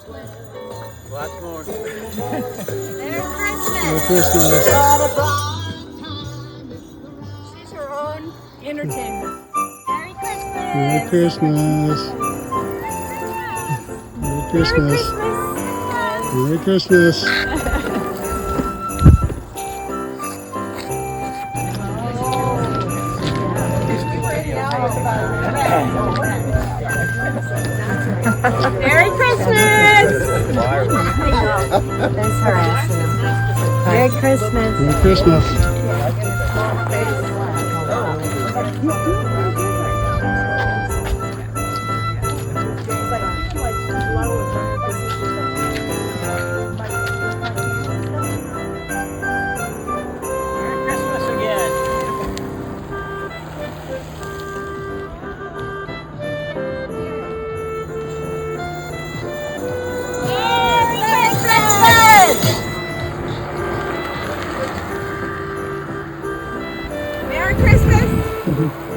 Lots more. Merry Merry Christmas. Christmas. She's her own entertainment. Merry Merry Christmas. Christmas. Merry Merry Christmas. Christmas. Merry Christmas. Merry Christmas. That's harassing him. Merry Christmas. Merry Christmas. Christmas again. Merry Christmas!